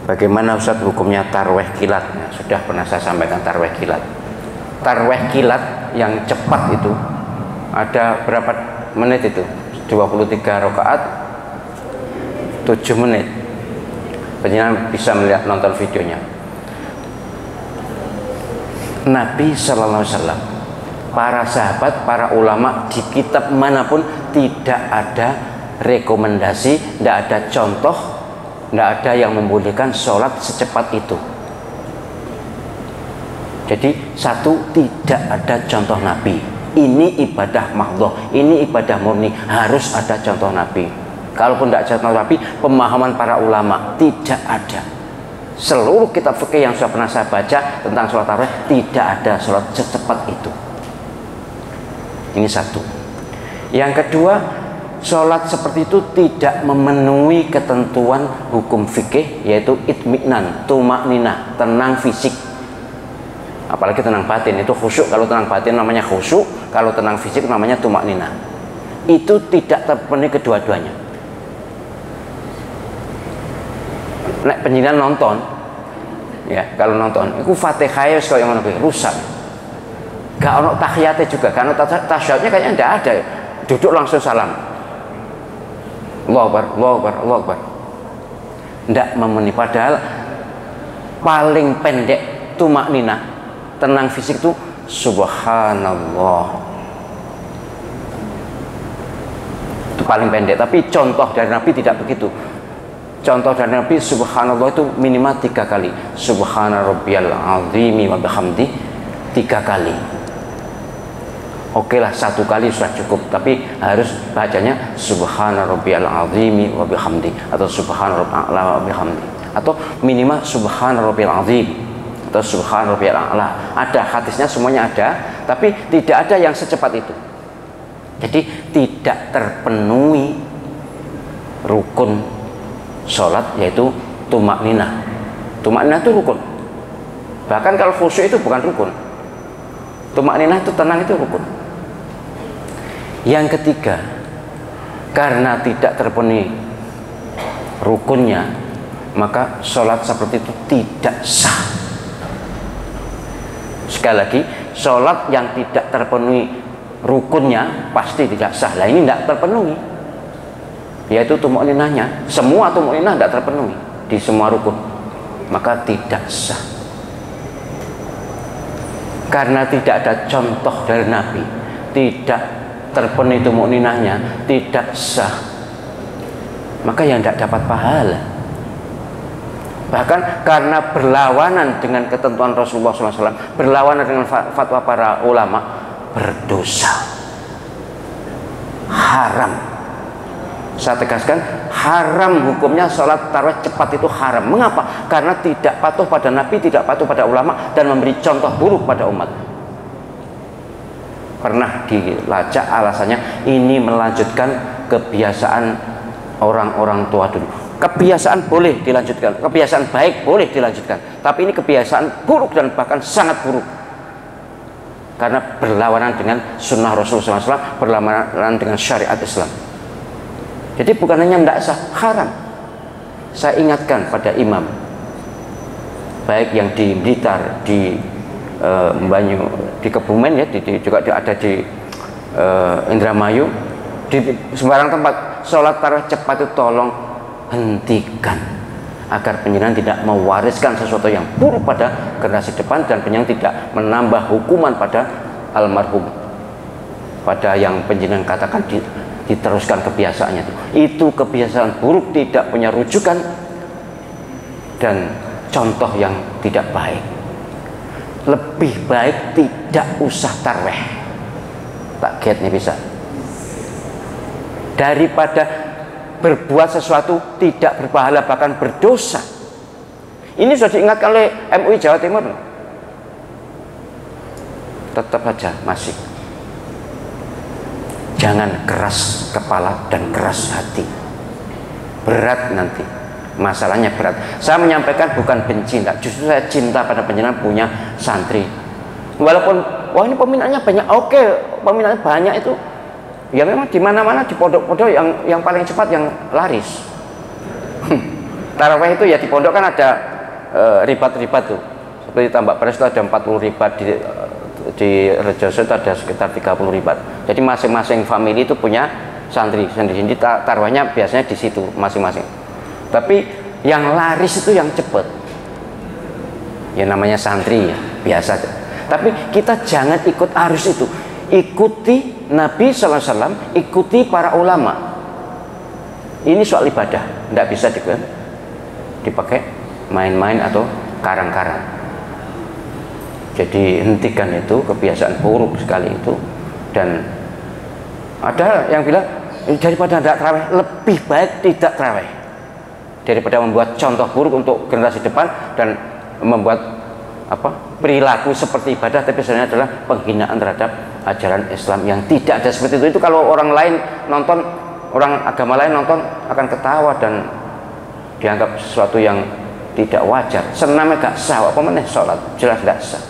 Bagaimana Ustaz hukumnya tarweh kilat? Nah, sudah pernah saya sampaikan tarweh kilat. Tarweh kilat yang cepat itu ada berapa menit itu? 23 rakaat 7 menit. Penjenengan bisa melihat nonton videonya. Nabi Sallallahu Alaihi Wasallam, para sahabat, para ulama di kitab manapun tidak ada rekomendasi, tidak ada contoh, tidak ada yang membolehkan sholat secepat itu. Jadi satu, tidak ada contoh Nabi. Ini ibadah mahdhah, ini ibadah murni, harus ada contoh Nabi. Kalaupun tidak ada contoh Nabi, pemahaman para ulama tidak ada. Seluruh kitab fikih yang sudah pernah saya baca tentang sholat tarawih, tidak ada sholat secepat itu. Ini satu. Yang kedua, sholat seperti itu tidak memenuhi ketentuan hukum fikih, yaitu itminan, tumakninah, tenang fisik. Apalagi tenang batin, itu khusyuk. Kalau tenang batin namanya khusyuk, kalau tenang fisik namanya tumakninah. Itu tidak terpenuhi kedua-duanya. Nek penjenengan nonton, ya kalau nonton, itu Fatihah kok yang rusak. Gak ono tahiyatnya juga, gak ono tasyahudnya kayaknya tidak ada. Duduk langsung salam. Allahu Akbar, Allahu Akbar, Allahu Akbar. Tidak memenuhi. Padahal paling pendek tumakninah, tenang fisik itu subhanallah. Itu paling pendek. Tapi contoh dari Nabi tidak begitu. Contoh dari Nabi subhanallah itu minimal 3 kali. Subhana rabbiyal azimi wa bihamdi 3 kali. Oke lah, 1 kali sudah cukup, tapi harus bacanya subhana rabbiyal azimi wa bihamdi, atau subhana rabbiyal a'la wa bihamdi, atau minimal subhana rabbiyal azim atau subhana rabbiyal a'la. Ada hadisnya, semuanya ada, tapi tidak ada yang secepat itu. Jadi tidak terpenuhi rukun sholat, yaitu tumakninah. Tumakninah itu rukun. Bahkan kalau khusyuk itu bukan rukun. Tumakninah itu tenang, itu rukun. Yang ketiga, karena tidak terpenuhi rukunnya, maka sholat seperti itu tidak sah. Sekali lagi, sholat yang tidak terpenuhi rukunnya pasti tidak sah. Lah ini tidak terpenuhi, yaitu tumakninahnya. Semua tumakninah tidak terpenuhi di semua rukun, maka tidak sah. Karena tidak ada contoh dari Nabi, tidak terpenuhi tumakninahnya, tidak sah, maka yang tidak dapat pahala. Bahkan karena berlawanan dengan ketentuan Rasulullah SAW, berlawanan dengan fatwa para ulama, berdosa, haram. Saya tegaskan, haram hukumnya sholat tarawih cepat itu haram. Mengapa? Karena tidak patuh pada Nabi, tidak patuh pada ulama, dan memberi contoh buruk pada umat. Pernah dilacak alasannya, ini melanjutkan kebiasaan orang-orang tua dulu. Kebiasaan boleh dilanjutkan, kebiasaan baik boleh dilanjutkan, tapi ini kebiasaan buruk dan bahkan sangat buruk, karena berlawanan dengan sunnah Rasulullah SAW, berlawanan dengan syariat Islam. Jadi bukan hanya tidak sah, haram. Saya ingatkan pada imam, baik yang di Blitar, di Banyu, di Kebumen, ya, juga ada di Indramayu, di sembarang tempat sholat tarawih cepat itu tolong hentikan, agar penjenengan tidak mewariskan sesuatu yang buruk pada generasi depan, dan penjenengan tidak menambah hukuman pada almarhum, pada yang penjenengan katakan diteruskan kebiasaannya itu kebiasaan buruk, tidak punya rujukan dan contoh yang tidak baik. Lebih baik tidak usah tarweh, tak get nih bisa, daripada berbuat sesuatu tidak berpahala bahkan berdosa. Ini sudah diingatkan oleh MUI Jawa Timur, tetap saja masih. Jangan keras kepala dan keras hati, berat nanti, masalahnya berat. Saya menyampaikan bukan benci, enggak, justru saya cinta pada penjenengan punya santri. Walaupun wah ini peminatnya banyak, oke, peminatnya banyak itu, ya memang di mana-mana, di pondok-pondok yang paling cepat yang laris. Taraweh itu ya di pondok kan ada ribat-ribat tuh, seperti Tambak Beras itu ada 40 ribat, di Rejoso itu ada sekitar 30 ribat. Jadi masing-masing family itu punya santri sendiri. Jadi tarawehnya biasanya di situ masing-masing. Tapi yang laris itu yang cepet, ya namanya santri ya biasa. Tapi kita jangan ikut arus itu, ikuti Nabi SAW, ikuti para ulama. Ini soal ibadah, tidak bisa dipakai main-main atau karang-karang. Jadi hentikan itu kebiasaan buruk sekali itu. Dan ada yang bilang daripada tidak tarawih, lebih baik tidak tarawih daripada membuat contoh buruk untuk generasi depan dan membuat perilaku seperti ibadah tapi sebenarnya adalah penghinaan terhadap ajaran Islam yang tidak ada seperti itu. Itu kalau orang lain nonton, orang agama lain nonton akan ketawa dan dianggap sesuatu yang tidak wajar. Senamnya gak sah, apa meneh sholat jelas gak sah.